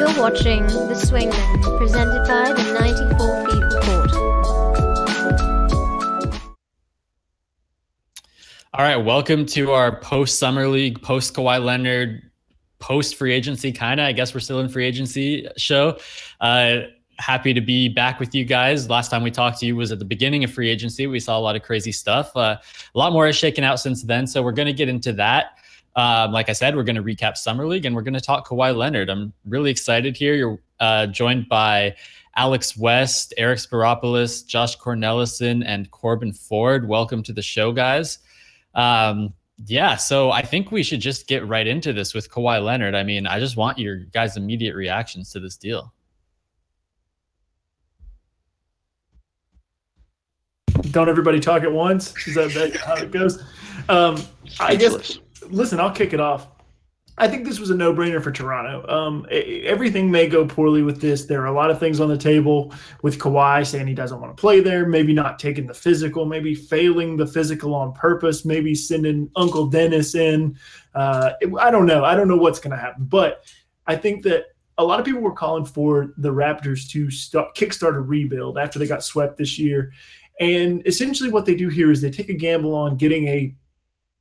You're watching The Swingmen, presented by the 94 Feet Report. All right, welcome to our post-Summer League, post-Kawhi Leonard, post-free agency, kind of. I guess we're still in free agency show. Happy to be back with you guys. Last time we talked to you was at the beginning of free agency. We saw a lot of crazy stuff. A lot more has shaken out since then, so we're going to get into that. Like I said, we're going to recap Summer League, and we're going to talk Kawhi Leonard. I'm really excited here. You're joined by Alex West, Eric Spiropoulos, Josh Cornelison, and Corbin Ford. Welcome to the show, guys. Yeah, so I think we should just get right into this with Kawhi Leonard. I mean, I just want your guys' immediate reactions to this deal. Don't everybody talk at once? Is that how it goes? I guess, listen, I'll kick it off. I think this was a no-brainer for Toronto. Everything may go poorly with this. There are a lot of things on the table with Kawhi saying he doesn't want to play there, maybe not taking the physical, maybe failing the physical on purpose, maybe sending Uncle Dennis in. I don't know. I don't know what's going to happen. But I think that a lot of people were calling for the Raptors to kickstart a rebuild after they got swept this year. And essentially what they do here is they take a gamble on getting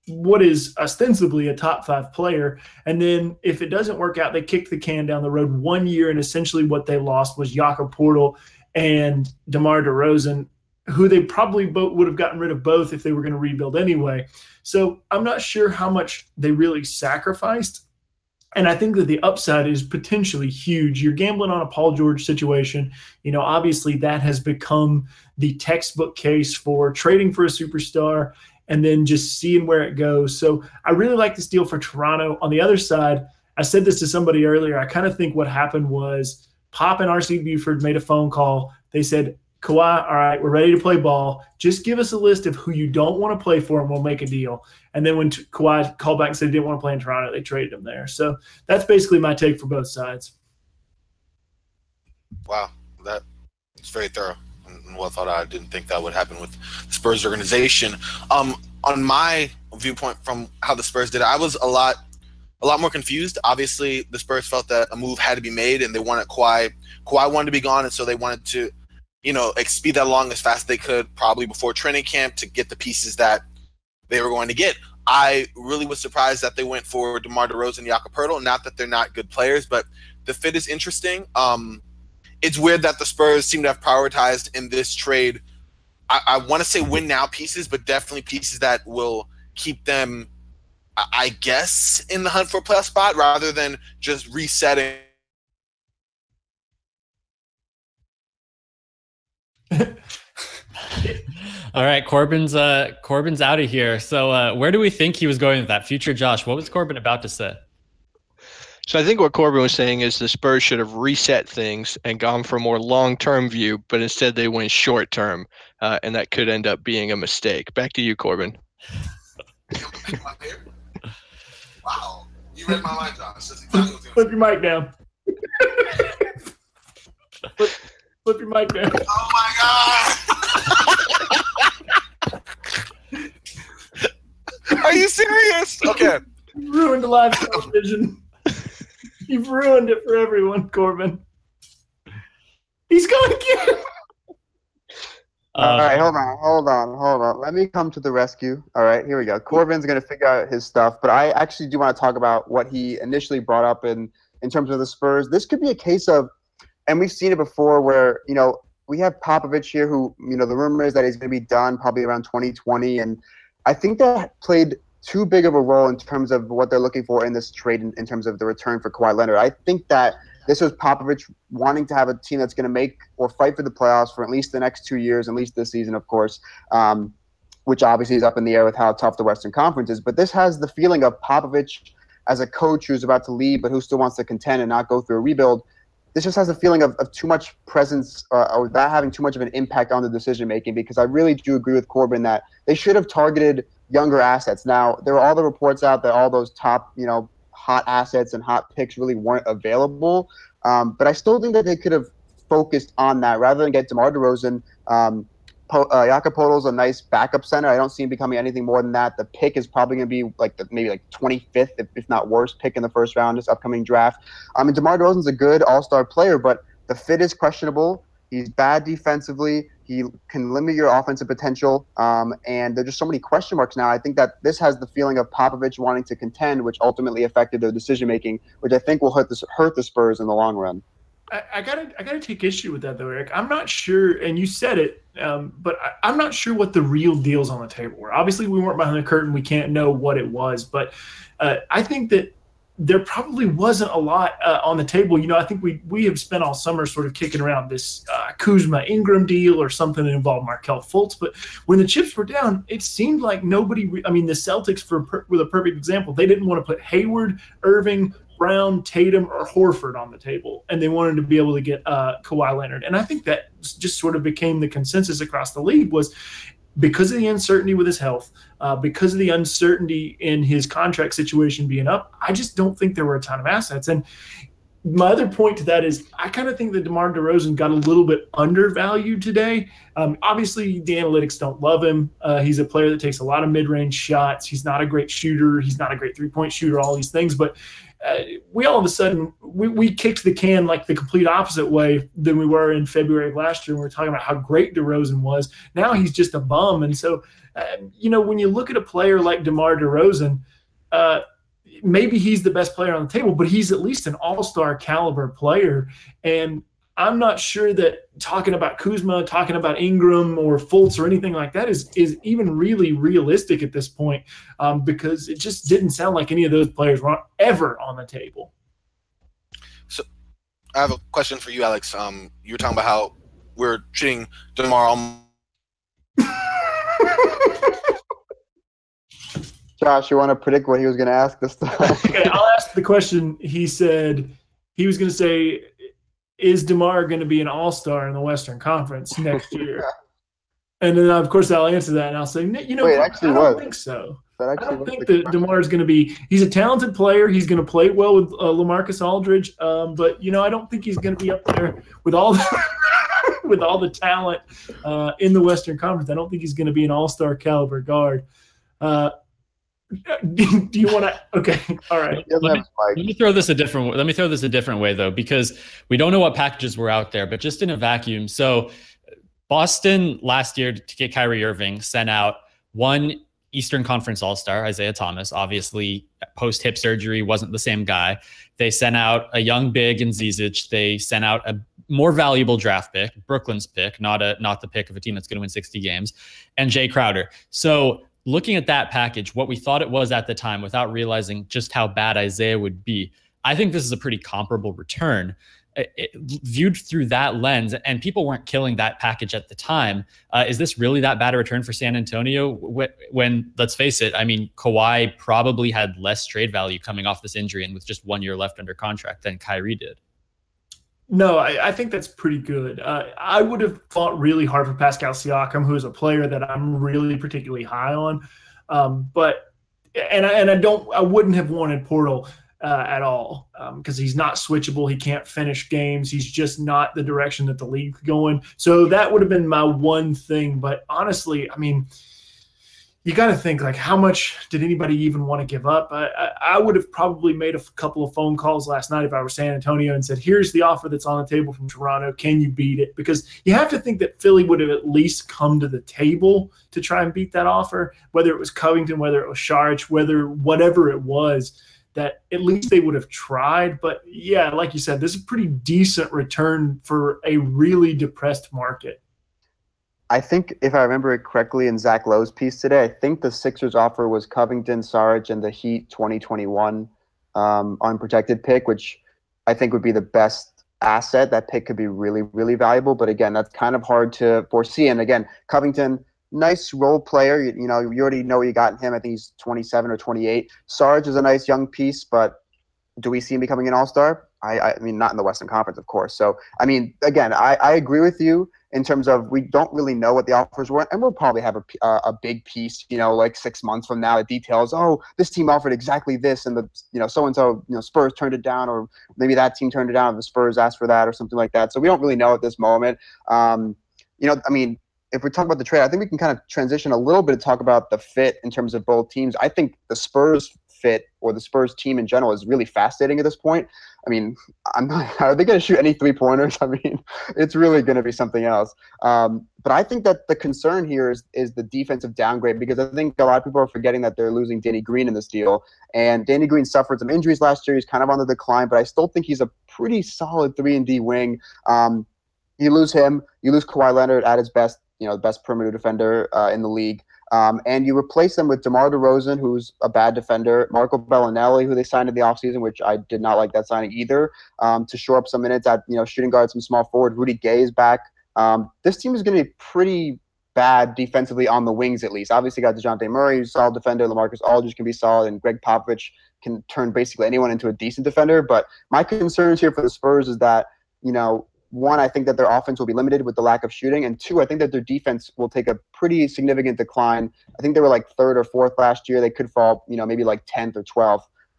what is ostensibly a top 5 player. And then if it doesn't work out, they kick the can down the road 1 year. And essentially what they lost was Jakob Poeltl and DeMar DeRozan, who they probably would have gotten rid of both if they were going to rebuild anyway. So I'm not sure how much they really sacrificed. And I think that the upside is potentially huge. You're gambling on a Paul George situation. You know, obviously that has become the textbook case for trading for a superstar and then just seeing where it goes. So I really like this deal for Toronto. On the other side, I said this to somebody earlier. I kind of think what happened was Pop and R.C. Buford made a phone call. They said, Kawhi, all right, we're ready to play ball. Just give us a list of who you don't want to play for, and we'll make a deal. And then when Kawhi called back and said he didn't want to play in Toronto, they traded him there. So that's basically my take for both sides. Wow, that's very thorough and well thought out. I didn't think that would happen with the Spurs organization. On my viewpoint from how the Spurs did it, I was a lot more confused. Obviously, the Spurs felt that a move had to be made, and they wanted Kawhi. Kawhi wanted to be gone, and so they wanted to speed that along as fast as they could, probably before training camp, to get the pieces that they were going to get. I really was surprised that they went for DeMar DeRozan and Jakob Poeltl. Not that they're not good players, but the fit is interesting. It's weird that the Spurs seem to have prioritized in this trade, I want to say win now pieces, but definitely pieces that will keep them, I guess, in the hunt for a playoff spot rather than just resetting. All right, Corbin's out of here. So where do we think he was going with that? Future Josh, what was Corbin about to say? So I think what Corbin was saying is the Spurs should have reset things and gone for a more long-term view, but instead they went short-term, and that could end up being a mistake. Back to you, Corbin. Wow, you read my mind, Josh. Flip your mic down. Flip your mic down. Oh my God! Are you serious? Okay. You ruined the live television. You've ruined it for everyone, Corbin. He's going again. All right, hold on. Let me come to the rescue. All right, here we go. Corbin's going to figure out his stuff, but I actually do want to talk about what he initially brought up in terms of the Spurs. This could be a case of, and we've seen it before, where, we have Popovich here who, the rumor is that he's going to be done probably around 2020, and I think that played too big of a role in terms of what they're looking for in this trade in terms of the return for Kawhi Leonard. I think that this was Popovich wanting to have a team that's going to make or fight for the playoffs for at least the next 2 years, at least this season, of course, which obviously is up in the air with how tough the Western Conference is. But this has the feeling of Popovich as a coach who's about to leave but who still wants to contend and not go through a rebuild. This just has a feeling of too much presence or that having too much of an impact on the decision-making, because I really do agree with Corbin that they should have targeted younger assets. Now, there are all the reports out that all those top, hot assets and hot picks really weren't available. But I still think that they could have focused on that rather than get DeMar DeRozan, Jakob Poeltl's a nice backup center. I don't see him becoming anything more than that. The pick is probably going to be maybe 25th, if not worse, pick in the first round this upcoming draft. And DeMar DeRozan's a good all-star player, but the fit is questionable. He's bad defensively. He can limit your offensive potential. And there's just so many question marks now. I think that this has the feeling of Popovich wanting to contend, which ultimately affected their decision-making, which I think will hurt the Spurs in the long run. I gotta take issue with that though, Eric. I'm not sure, and you said it, but I'm not sure what the real deals on the table were. Obviously, we weren't behind the curtain; we can't know what it was. But I think that there probably wasn't a lot on the table. You know, I think we have spent all summer sort of kicking around this Kuzma Ingram deal or something that involved Markelle Fultz. But when the chips were down, it seemed like nobody. I mean, the Celtics were the perfect example. They didn't want to put Hayward, Irving, Brown, Tatum, or Horford on the table, and they wanted to be able to get Kawhi Leonard. And I think that just sort of became the consensus across the league was because of the uncertainty with his health, because of the uncertainty in his contract situation being up, I just don't think there were a ton of assets. And my other point to that is I kind of think that DeMar DeRozan got a little bit undervalued today. Obviously, the analytics don't love him. He's a player that takes a lot of mid-range shots. He's not a great shooter. He's not a great three-point shooter, all these things. But we all of a sudden, we kicked the can like the complete opposite way than we were in February of last year when we were talking about how great DeRozan was. Now he's just a bum. And so, when you look at a player like DeMar DeRozan, maybe he's the best player on the table, but he's at least an all-star caliber player. And I'm not sure that talking about Kuzma, talking about Ingram or Fultz or anything like that is even really realistic at this point, because it just didn't sound like any of those players were ever on the table. So I have a question for you, Alex. You were talking about how we're treating DeMar. Josh, you want to predict what he was going to ask this time? Okay, I'll ask the question. He said he was going to say, is DeMar going to be an all-star in the Western Conference next year? And then, of course, I'll answer that, and I'll say, I don't think so. I don't think that DeMar is going to be – he's a talented player. He's going to play well with LaMarcus Aldridge. But, I don't think he's going to be up there with all the with all the talent in the Western Conference. I don't think he's going to be an all-star caliber guard. Do you want to? Okay, all right. Let me throw this a different way though, because we don't know what packages were out there, but just in a vacuum. So Boston last year to get Kyrie Irving sent out one Eastern Conference All-Star, Isaiah Thomas, obviously post hip surgery, wasn't the same guy. They sent out a young big in Zizic. They sent out a more valuable draft pick, Brooklyn's pick, not the pick of a team that's going to win 60 games, and Jay Crowder. So looking at that package, what we thought it was at the time without realizing just how bad Isaiah would be, I think this is a pretty comparable return. Viewed through that lens, and people weren't killing that package at the time. Is this really that bad a return for San Antonio? When, let's face it, I mean, Kawhi probably had less trade value coming off this injury and with just 1 year left under contract than Kyrie did. No, I think that's pretty good. I would have fought really hard for Pascal Siakam, who is a player that I'm really particularly high on. I wouldn't have wanted Portal at all because he's not switchable. He can't finish games. He's just not the direction that the league's going. So that would have been my one thing. But honestly, I mean, you got to think, like, how much did anybody even want to give up? I would have probably made a couple of phone calls last night if I were San Antonio and said, here's the offer that's on the table from Toronto. Can you beat it? Because you have to think that Philly would have at least come to the table to try and beat that offer, whether it was Covington, whether it was Saric, whatever it was, that at least they would have tried. But, yeah, like you said, this is a pretty decent return for a really depressed market. I think if I remember it correctly in Zach Lowe's piece today, I think the Sixers offer was Covington, Saric, and the Heat 2021 unprotected pick, which I think would be the best asset. That pick could be really, really valuable. But again, that's kind of hard to foresee. And again, Covington, nice role player. You already know you got in him. I think he's 27 or 28. Saric is a nice young piece, but do we see him becoming an all-star? I mean, not in the Western Conference, of course. So, I mean, again, I agree with you in terms of we don't really know what the offers were, and we'll probably have a big piece, like 6 months from now that details, this team offered exactly this, and the so-and-so, Spurs turned it down, or maybe that team turned it down, and the Spurs asked for that or something like that. So we don't really know at this moment. I mean, if we talk about the trade, I think we can kind of transition a little bit to talk about the fit in terms of both teams. I think the Spurs fit, or the Spurs team in general, is really fascinating at this point. I mean, are they going to shoot any 3-pointers? I mean, it's really going to be something else. But I think that the concern here is the defensive downgrade, because I think a lot of people are forgetting that they're losing Danny Green in this deal. And Danny Green suffered some injuries last year. He's kind of on the decline, but I still think he's a pretty solid 3-and-D wing. You lose him, you lose Kawhi Leonard at his best, the best perimeter defender in the league. And you replace them with DeMar DeRozan, who's a bad defender, Marco Bellinelli, who they signed in the offseason, which I did not like that signing either, to shore up some minutes at shooting guard, some small forward. Rudy Gay is back. This team is going to be pretty bad defensively on the wings, at least. Obviously, got DeJounte Murray, who's a solid defender. LaMarcus Aldridge can be solid, and Greg Popovich can turn basically anyone into a decent defender. But my concerns here for the Spurs is that, one, I think that their offense will be limited with the lack of shooting. And two, I think that their defense will take a pretty significant decline. I think they were like 3rd or 4th last year. They could fall, maybe like 10th or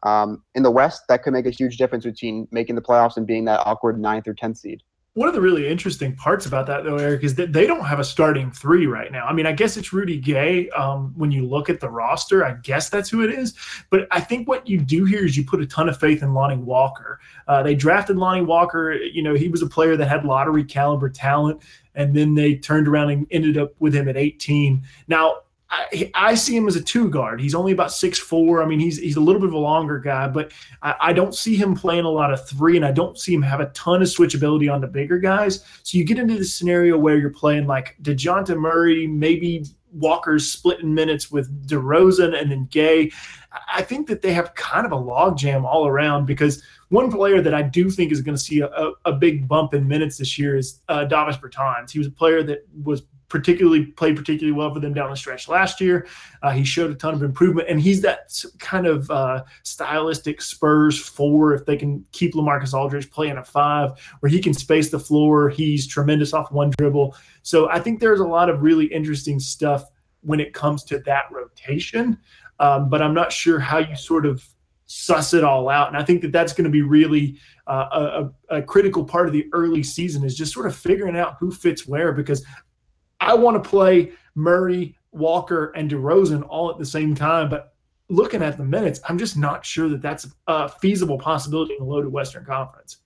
12th. In the West, that could make a huge difference between making the playoffs and being that awkward 9th or 10th seed. One of the really interesting parts about that, though, Eric, is that they don't have a starting 3 right now. I mean, I guess it's Rudy Gay. When you look at the roster, I guess that's who it is. But I think what you do here is you put a ton of faith in Lonnie Walker. They drafted Lonnie Walker. He was a player that had lottery caliber talent, and then they turned around and ended up with him at 18. Now, I see him as a 2 guard. He's only about 6'4". I mean, he's a little bit of a longer guy, but I don't see him playing a lot of 3, and I don't see him have a ton of switchability on the bigger guys. So you get into this scenario where you're playing like DeJounte Murray, maybe Walker's splitting minutes with DeRozan and then Gay. I think that they have kind of a logjam all around, because one player that I do think is going to see a big bump in minutes this year is Davis Bertans. He was a player that played particularly well for them down the stretch last year. He showed a ton of improvement, and he's that kind of stylistic Spurs 4 if they can keep LaMarcus Aldridge playing a 5, where he can space the floor. He's tremendous off one dribble. So I think there's a lot of really interesting stuff when it comes to that rotation, but I'm not sure how you sort of suss it all out. And I think that that's going to be really a critical part of the early season, is just sort of figuring out who fits where, because I want to play Murray, Walker, and DeRozan all at the same time, but looking at the minutes, I'm just not sure that that's a feasible possibility in the loaded Western Conference.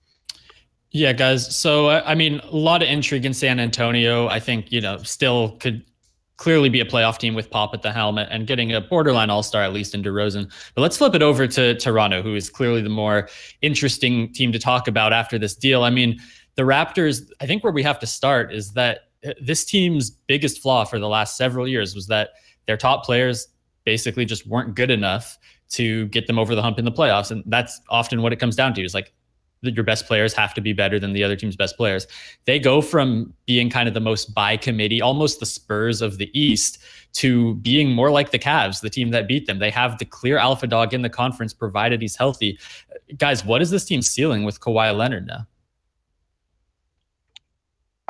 Yeah, guys. So, a lot of intrigue in San Antonio. I think, still could clearly be a playoff team with Pop at the helmet and getting a borderline all-star, at least in DeRozan. But let's flip it over to Toronto, who is clearly the more interesting team to talk about after this deal. The Raptors, I think where we have to start is that this team's biggest flaw for the last several years was that their top players basically just weren't good enough to get them over the hump in the playoffs. And that's often what it comes down to, is like your best players have to be better than the other team's best players. They go from being kind of the most by committee, almost the Spurs of the East, to being more like the Cavs, the team that beat them. They have the clear alpha dog in the conference, provided he's healthy. Guys, what is this team ceiling with Kawhi Leonard now?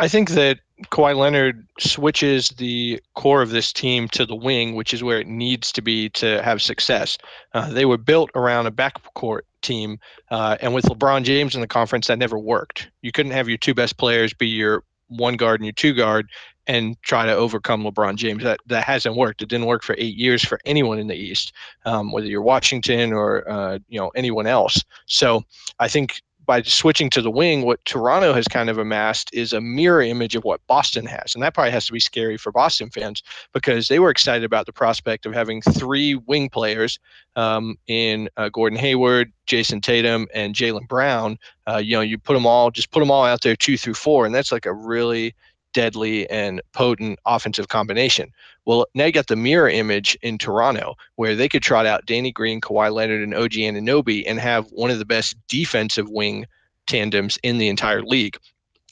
I think that Kawhi Leonard switches the core of this team to the wing, which is where it needs to be to have success. They were built around a backcourt team, and with LeBron James in the conference, that never worked. You couldn't have your 2 best players be your 1 guard and your 2 guard and try to overcome LeBron James. That hasn't worked. It didn't work for 8 years for anyone in the East, whether you're Washington or anyone else. So I think by switching to the wing, what Toronto has kind of amassed is a mirror image of what Boston has. And that probably has to be scary for Boston fans, because they were excited about the prospect of having 3 wing players in Gordon Hayward, Jason Tatum, and Jaylen Brown. You put them all out there 2 through 4, and that's like a really deadly and potent offensive combination. Well, now you got the mirror image in Toronto, where they could trot out Danny Green, Kawhi Leonard, and OG Anunoby and have one of the best defensive wing tandems in the entire league.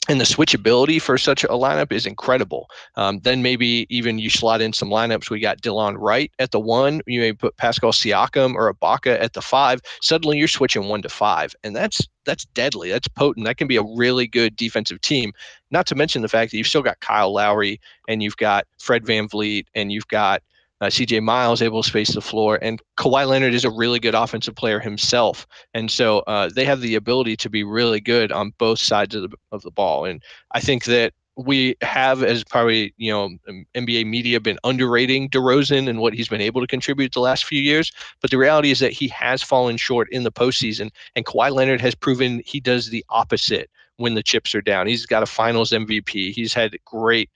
And the switchability for such a lineup is incredible. Then maybe even you slot in some lineups. We got Delon Wright at the 1. You may put Pascal Siakam or Ibaka at the 5. Suddenly you're switching 1 to 5. And that's deadly. That's potent. That can be a really good defensive team. Not to mention the fact that you've still got Kyle Lowry, and you've got Fred VanVleet, and you've got CJ Miles able to space the floor, and Kawhi Leonard is a really good offensive player himself. And so they have the ability to be really good on both sides of the ball. And I think that we have, as probably, NBA media, been underrating DeRozan and what he's been able to contribute the last few years. But the reality is that he has fallen short in the postseason, and Kawhi Leonard has proven he does the opposite when the chips are down. He's got a Finals MVP. He's had great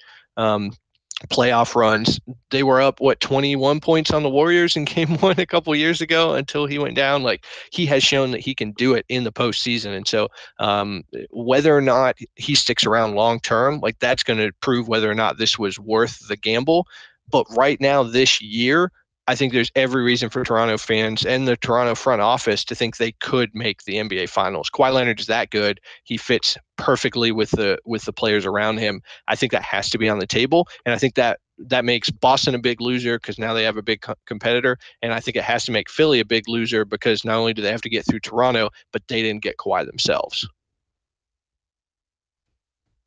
playoff runs. They were up 21 points on the Warriors in game 1 a couple years ago until he went down. Like, he has shown that he can do it in the postseason. And so whether or not he sticks around long term, like, that's going to prove whether or not this was worth the gamble. But right now, this year, I think there's every reason for Toronto fans and the Toronto front office to think they could make the NBA Finals. Kawhi Leonard is that good. He fits perfectly with the players around him. I think that has to be on the table, and I think that makes Boston a big loser because now they have a big competitor, and I think it has to make Philly a big loser because not only do they have to get through Toronto, but they didn't get Kawhi themselves.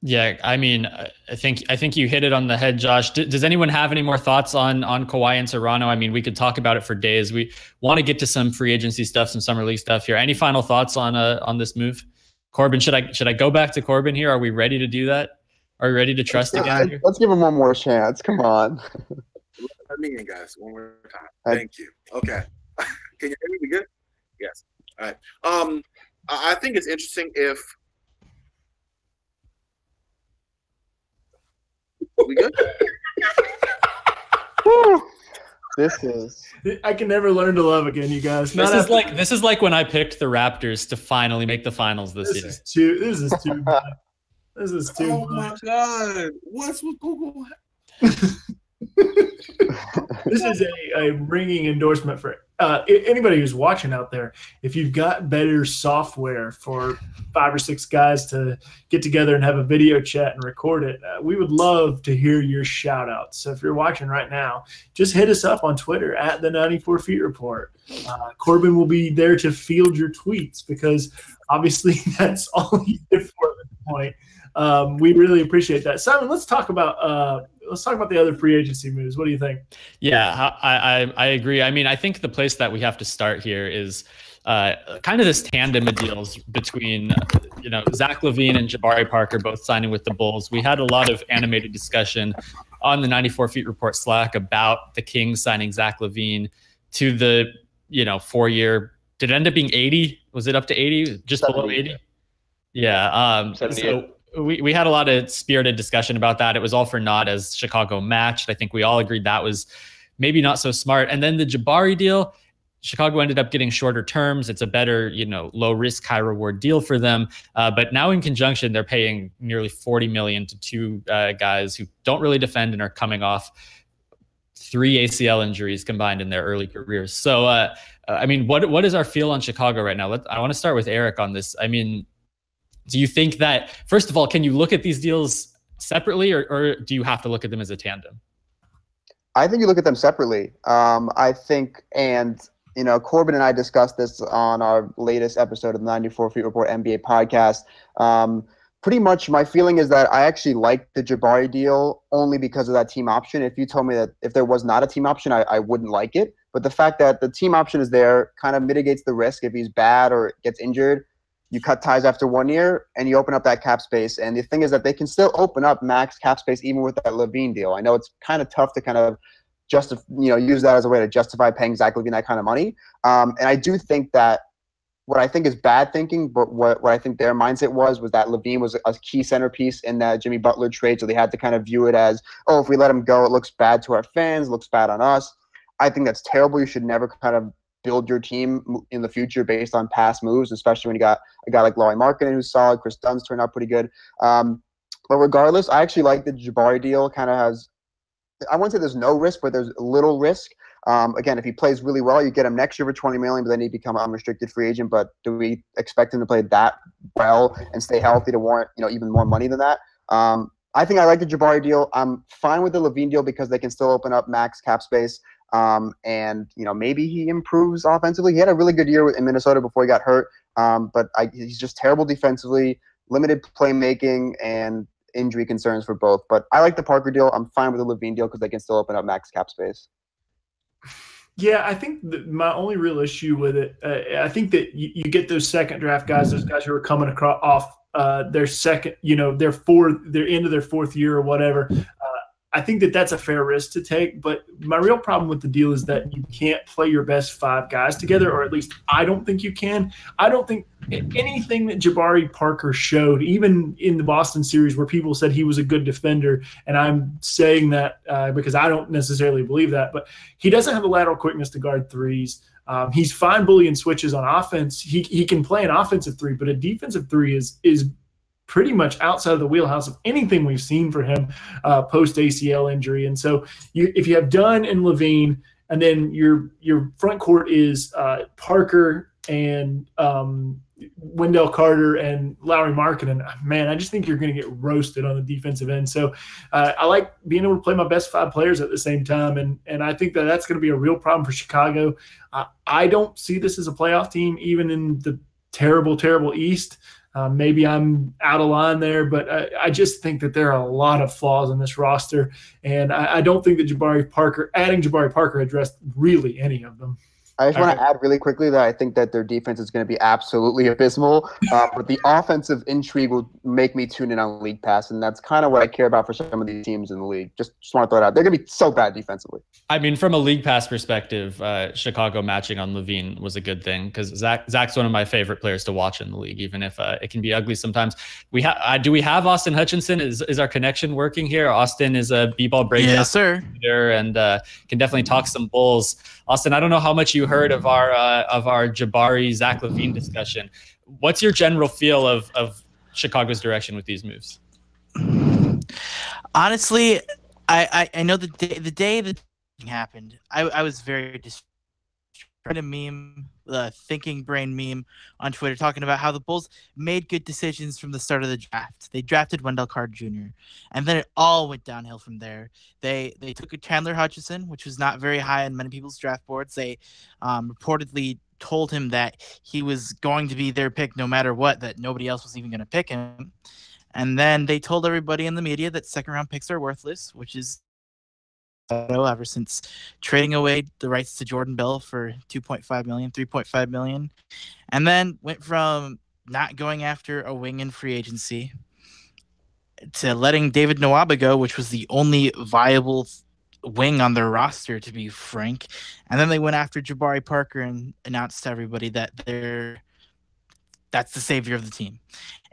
Yeah, I mean, I think you hit it on the head, Josh. Does anyone have any more thoughts on Kawhi and Toronto? I mean, we could talk about it for days. We want to get to some free agency stuff, some summer league stuff here. Any final thoughts on this move? Corbin, should I go back to Corbin here? Are we ready to do that? Are we ready to trust again here? Let's give him one more chance. Come on. Let me in, guys. One more time. Thank you. Okay. Can you hear me? We good? Yes. All right. I think it's interesting if we good? This is. I can never learn to love again, you guys. This is like when I picked the Raptors to finally make the finals this year. This is too bad. This is too. Oh my God! What's with Google? This is a ringing endorsement for anybody who's watching out there. If you've got better software for 5 or 6 guys to get together and have a video chat and record it, we would love to hear your shout outs. So if you're watching right now, just hit us up on Twitter at the 94 Feet Report. Corbin will be there to field your tweets because obviously that's all he's there for at this point. We really appreciate that. Simon, let's talk about the other free agency moves. What do you think? Yeah, I agree. I mean, I think the place that we have to start here is kind of this tandem of deals between Zach LaVine and Jabari Parker both signing with the Bulls. We had a lot of animated discussion on the 94 Feet Report Slack about the Kings signing Zach LaVine to the 4-year. Did it end up being 80? Was it up to 80? Just 70. Below 80? Yeah. So we had a lot of spirited discussion about that. It was all for naught as Chicago matched. I think we all agreed that was maybe not so smart. And then the Jabari deal, Chicago ended up getting shorter terms. It's a better, low risk, high reward deal for them. But now in conjunction, they're paying nearly $40 million to 2 guys who don't really defend and are coming off 3 ACL injuries combined in their early careers. So, I mean, what is our feel on Chicago right now? I want to start with Eric on this. I mean, do you think that, first of all, can you look at these deals separately or do you have to look at them as a tandem? I think you look at them separately. I think, and Corbin and I discussed this on our latest episode of the 94 Feet Report NBA podcast. Pretty much my feeling is that I actually like the Jabari deal only because of that team option. If you told me that if there was not a team option, I wouldn't like it. But the fact that the team option is there kind of mitigates the risk. If he's bad or gets injured, you cut ties after 1 year and you open up that cap space. And the thing is that they can still open up max cap space even with that LaVine deal. I know it's kind of tough to kind of use that as a way to justify paying Zach LaVine that kind of money. And I do think that what I think is bad thinking, but what I think their mindset was that LaVine was a key centerpiece in that Jimmy Butler trade. So they had to kind of view it as, oh, if we let him go, it looks bad to our fans, looks bad on us. I think that's terrible. You should never kind of build your team in the future based on past moves, especially when you got a guy like Lauri Markkanen who's solid. Chris Dunn's turned out pretty good. But regardless, I actually like the Jabari deal. Kind of has, I wouldn't say there's no risk, but there's little risk. Again, if he plays really well, you get him next year for $20 million, but then he'd become an unrestricted free agent. But do we expect him to play that well and stay healthy to warrant even more money than that? I think I like the Jabari deal. I'm fine with the LaVine deal because they can still open up max cap space. And maybe he improves offensively. He had a really good year in Minnesota before he got hurt. But he's just terrible defensively, limited playmaking, and injury concerns for both. But I like the Parker deal. I'm fine with the LaVine deal because they can still open up max cap space. Yeah, I think my only real issue with it, I think that you get those second draft guys, those guys who are coming off their second, their into their fourth year or whatever. I think that that's a fair risk to take, but my real problem with the deal is that you can't play your best 5 guys together, or at least I don't think you can. I don't think anything that Jabari Parker showed, even in the Boston series where people said he was a good defender, and I'm saying that because I don't necessarily believe that, but he doesn't have the lateral quickness to guard threes. He's fine bullying switches on offense. He can play an offensive 3, but a defensive 3 is pretty much outside of the wheelhouse of anything we've seen for him post ACL injury. And so if you have Dunn and Levine, and then your front court is Parker and Wendell Carter and Lauri Markkanen, man, I just think you're going to get roasted on the defensive end. So I like being able to play my best 5 players at the same time, and I think that that's going to be a real problem for Chicago. I don't see this as a playoff team, even in the terrible, terrible East. Maybe I'm out of line there, but I just think that there are a lot of flaws in this roster, and I don't think that adding Jabari Parker addressed really any of them. I just want to add really quickly that I think that their defense is going to be absolutely abysmal, but the offensive intrigue will make me tune in on League Pass, and that's kind of what I care about for some of these teams in the league. Just want to throw it out. They're going to be so bad defensively. I mean, from a League Pass perspective, Chicago matching on Levine was a good thing because Zach's one of my favorite players to watch in the league, even if it can be ugly sometimes. Do we have Austin Hutchinson? Is our connection working here? Austin is a b-ball breakdown, yes, sir, and can definitely talk some Bulls. Austin, I don't know how much you heard of our Jabari Zach LaVine discussion. What's your general feel of Chicago's direction with these moves? Honestly, I know the day that happened, I was very distraught. A meme, the thinking brain meme on Twitter talking about how the Bulls made good decisions from the start of the draft. They drafted Wendell Carter Jr., and then it all went downhill from there. They took a Chandler Hutchison, which was not very high on many people's draft boards. They reportedly told him that he was going to be their pick no matter what, that nobody else was even going to pick him. And then they told everybody in the media that second-round picks are worthless, which is ever since trading away the rights to Jordan Bell for $3.5 million, and then went from not going after a wing in free agency to letting David Nwaba go, which was the only viable wing on their roster, to be frank. And then they went after Jabari Parker and announced to everybody that that's the savior of the team.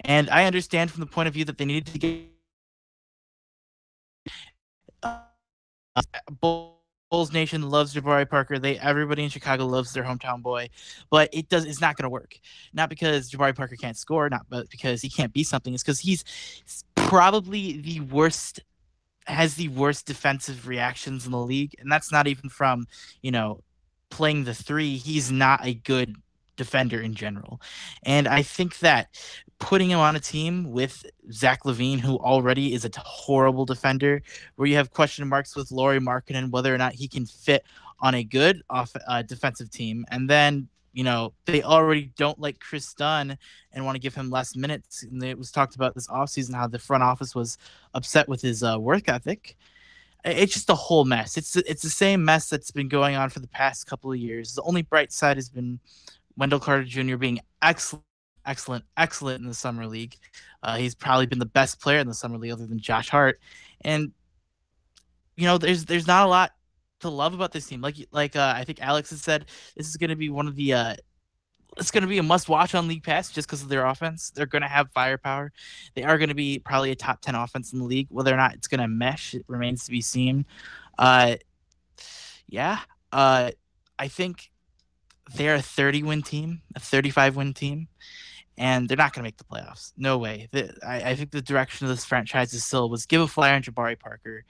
And I understand from the point of view that they needed to get Bulls Nation loves Jabari Parker. Everybody in Chicago loves their hometown boy, but it's not going to work. Not because Jabari Parker can't score, but because he can't be something. It's because he's probably has the worst defensive reactions in the league, and that's not even from playing the 3. He's not a good defender in general, and I think that putting him on a team with Zach LaVine, who already is a horrible defender, where you have question marks with Lauri Markkanen whether or not he can fit on a good defensive team, and then they already don't like Chris Dunn and want to give him less minutes. And it was talked about this offseason how the front office was upset with his work ethic. It's just a whole mess. It's the same mess that's been going on for the past couple of years. The only bright side has been Wendell Carter Jr. being excellent in the summer league. He's probably been the best player in the summer league other than Josh Hart. And there's not a lot to love about this team. Like I think Alex has said, this is going to be one of the it's going to be a must watch on League Pass just because of their offense. They're going to have firepower. They are going to be probably a top 10 offense in the league. Whether or not it's going to mesh, it remains to be seen. I think they're a 30-win team, a 35-win team, and they're not going to make the playoffs. No way. I think the direction of this franchise was give a flyer on Jabari Parker,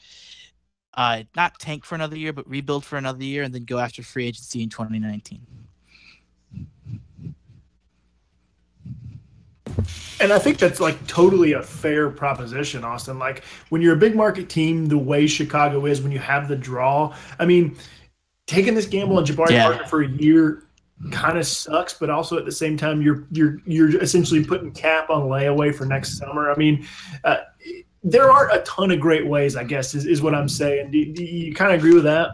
not tank for another year, but rebuild for another year, and then go after free agency in 2019. And I think that's totally a fair proposition, Austin. When you're a big market team, the way Chicago is, when you have the draw, I mean, taking this gamble on Jabari Parker for a year kind of sucks, but also at the same time, you're essentially putting cap on layaway for next summer. I mean, there are a ton of great ways, I guess, is what I'm saying. Do you kind of agree with that?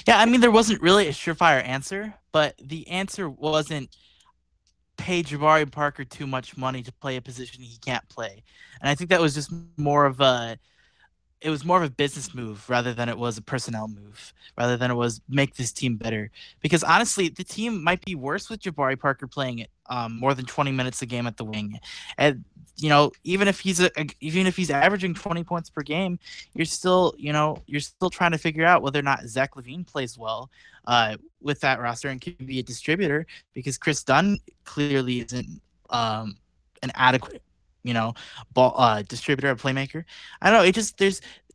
Yeah, I mean, there wasn't really a surefire answer, but the answer wasn't pay Jabari Parker too much money to play a position he can't play. And I think that was just more of a business move rather than it was a personnel move, rather than it was make this team better. Because honestly, the team might be worse with Jabari Parker playing it more than 20 minutes a game at the wing. And even if he's averaging 20 points per game, you're still trying to figure out whether or not Zach LaVine plays well with that roster and can be a distributor, because Chris Dunn clearly isn't an adequate ball distributor, a playmaker. I don't know.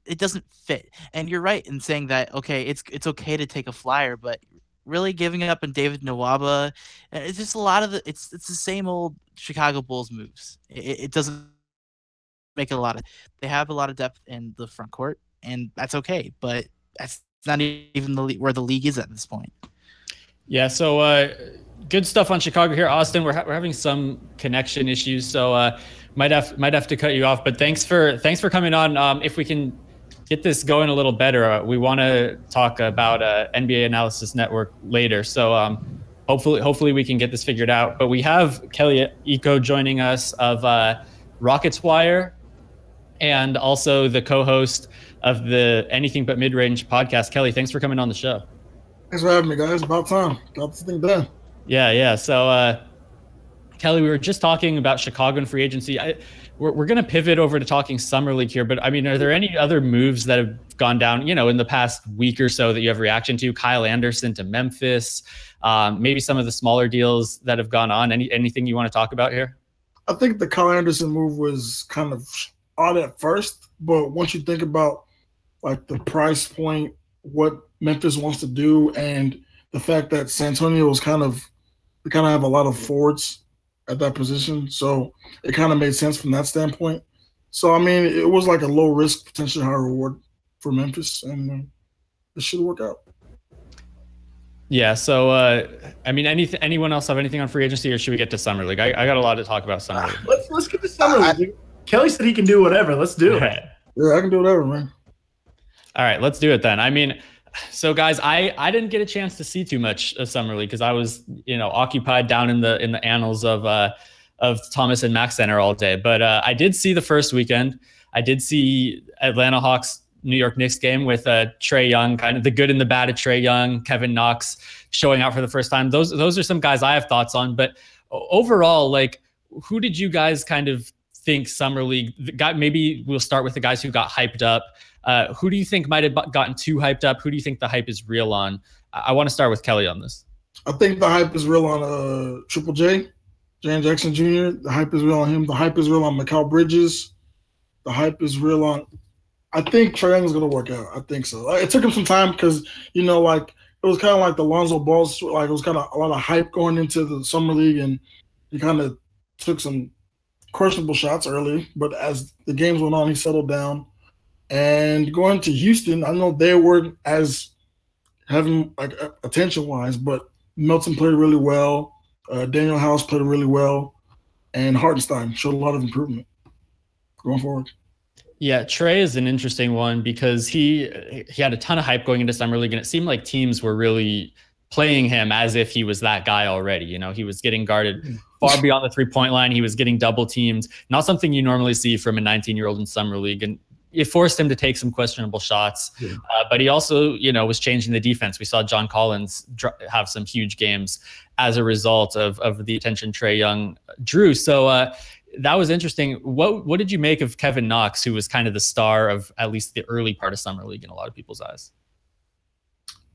It doesn't fit. And you're right in saying that, okay, it's okay to take a flyer, but really giving up on David Nwaba, it's just a lot of it's the same old Chicago Bulls moves. It doesn't make a lot of. They have a lot of depth in the front court, and that's okay. But that's not even where the league is at this point. Yeah. So good stuff on Chicago here, Austin. We're having some connection issues, so might have to cut you off. But thanks for coming on. If we can get this going a little better, we want to talk about NBA Analysis Network later. So hopefully we can get this figured out. But we have Kelly Eco joining us of Rockets Wire, and also the co-host of the Anything But Midrange podcast. Kelly, thanks for coming on the show. Thanks for having me, guys. About time. Got this thing done. Yeah. So, Kelly, we were just talking about Chicago and free agency. We're going to pivot over to talking Summer League here, but I mean, are there any other moves that have gone down, in the past week or so that you have reaction to? Kyle Anderson to Memphis, maybe some of the smaller deals that have gone on. Anything you want to talk about here? I think the Kyle Anderson move was kind of odd at first, but once you think about like the price point, what Memphis wants to do, and the fact that San Antonio is kind of have a lot of forwards at that position, so it kind of made sense from that standpoint. So I mean, it was like a low risk, potentially high reward for Memphis, and it should work out. Yeah. So I mean, anyone else have anything on free agency, or should we get to Summer League? I got a lot to talk about Summer League. Let's get to Summer League. Kelly said he can do whatever. Let's do it. Yeah, I can do whatever, man. All right, let's do it then. I mean, so guys, I didn't get a chance to see too much of Summer League because I was, occupied down in the annals of Thomas and Mack Center all day. But I did see the first weekend. I did see Atlanta Hawks New York Knicks game with Trae Young, kind of the good and the bad of Trae Young, Kevin Knox showing out for the first time. Those are some guys I have thoughts on. But overall, like, who did you guys kind of think Summer League got? Maybe we'll start with the guys who got hyped up. Who do you think might have gotten too hyped up? Who do you think the hype is real on? I want to start with Kelly on this. I think the hype is real on Triple J, Jaren Jackson Jr. The hype is real on him. The hype is real on Mikal Bridges. The hype is real on – I think Trae Young is going to work out. I think so. It took him some time because, like it was kind of like the Lonzo Ball – like it was kind of a lot of hype going into the Summer League, and he kind of took some questionable shots early. But as the games went on, he settled down. And going to Houston, I know they weren't as having like attention-wise, but Melton played really well. Daniel House played really well, and Hartenstein showed a lot of improvement going forward. Yeah, Trae is an interesting one because he had a ton of hype going into Summer League, and it seemed like teams were really playing him as if he was that guy already. He was getting guarded far beyond the three-point line. He was getting double teamed. Not something you normally see from a 19-year-old in Summer League, and it forced him to take some questionable shots, but he also, was changing the defense. We saw John Collins have some huge games as a result of the attention Trae Young drew. So that was interesting. What did you make of Kevin Knox, who was kind of the star of at least the early part of Summer League in a lot of people's eyes?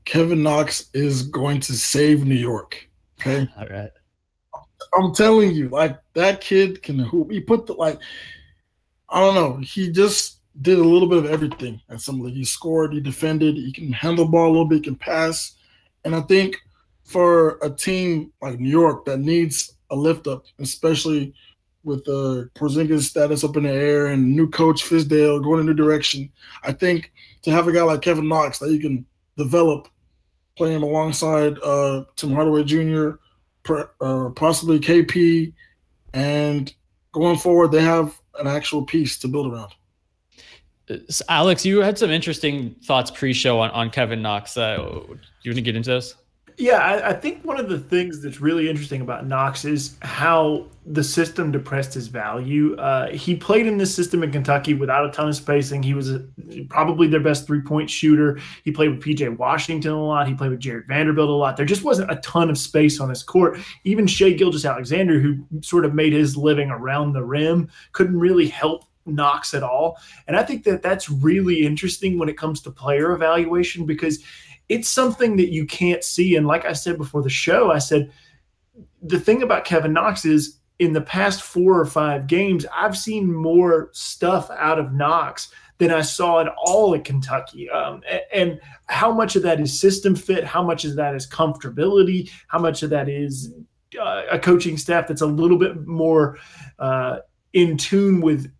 Kevin Knox is going to save New York. Okay. All right. I'm telling you, like, that kid can hoop. He put I don't know. He just did a little bit of everything at Summer League. He scored, he defended, he can handle the ball a little bit, he can pass. And I think for a team like New York that needs a lift up, especially with Porzingis' status up in the air and new coach Fizdale going in a new direction, I think to have a guy like Kevin Knox that you can develop playing alongside Tim Hardaway Jr., possibly KP, and going forward, they have an actual piece to build around. Alex, you had some interesting thoughts pre-show on Kevin Knox. Do you want to get into those? Yeah, I think one of the things that's really interesting about Knox is how the system depressed his value. He played in this system in Kentucky without a ton of spacing. He was probably their best three-point shooter. He played with P.J. Washington a lot. He played with Jared Vanderbilt a lot. There just wasn't a ton of space on his court. Even Shai Gilgeous-Alexander, who sort of made his living around the rim, couldn't really help Knox at all. And I think that that's really interesting when it comes to player evaluation, because it's something that you can't see. And like I said before the show, I said, the thing about Kevin Knox is in the past 4 or 5 games, I've seen more stuff out of Knox than I saw at all at Kentucky. And how much of that is system fit? How much of that is comfortability? How much of that is a coaching staff that's a little bit more in tune with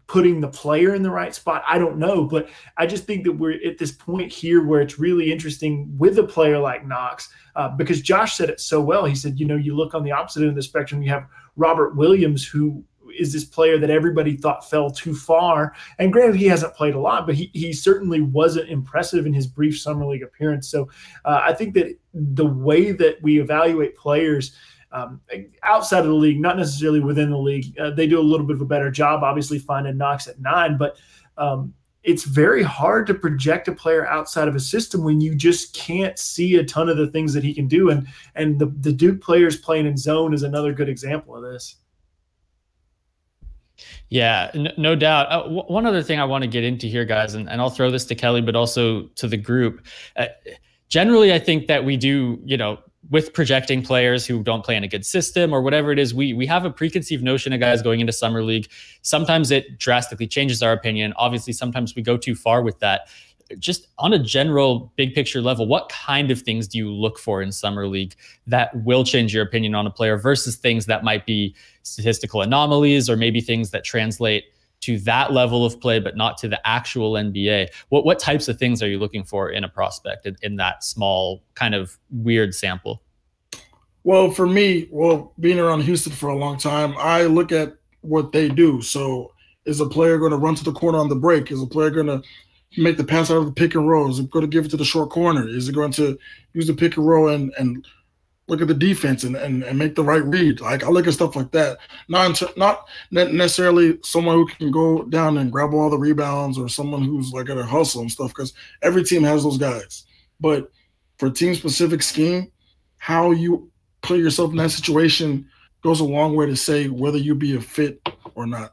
putting the player in the right spot? I don't know, but I just think that we're at this point here where it's really interesting with a player like Knox, because Josh said it so well. He said, you look on the opposite end of the spectrum, you have Robert Williams, who is this player that everybody thought fell too far. And granted, he hasn't played a lot, but he certainly wasn't impressive in his brief summer league appearance. So I think that the way that we evaluate players outside of the league, not necessarily within the league, they do a little bit of a better job, obviously, finding Knox at 9. But it's very hard to project a player outside of a system when you just can't see a ton of the things that he can do. And the Duke players playing in zone is another good example of this. Yeah, no doubt. One other thing I want to get into here, guys, and I'll throw this to Kelly, but also to the group. Generally, I think that we do, with projecting players who don't play in a good system or whatever it is, we have a preconceived notion of guys going into summer league. Sometimes it drastically changes our opinion. Obviously, sometimes we go too far with that. Just on a general big picture level, what kind of things do you look for in summer league that will change your opinion on a player versus things that might be statistical anomalies or maybe things that translate to that level of play, but not to the actual NBA? What types of things are you looking for in a prospect in that small kind of weird sample? Well, for me, being around Houston for a long time, I look at what they do. So is a player going to run to the corner on the break? Is a player going to make the pass out of the pick and roll? Is it going to give it to the short corner? Is it going to use the pick and roll and look at the defense and make the right read? Like, I look at stuff like that. Not necessarily someone who can go down and grab all the rebounds or someone who's like at a hustle and stuff, because every team has those guys. But for team-specific scheme, how you put yourself in that situation goes a long way to say whether you be a fit or not.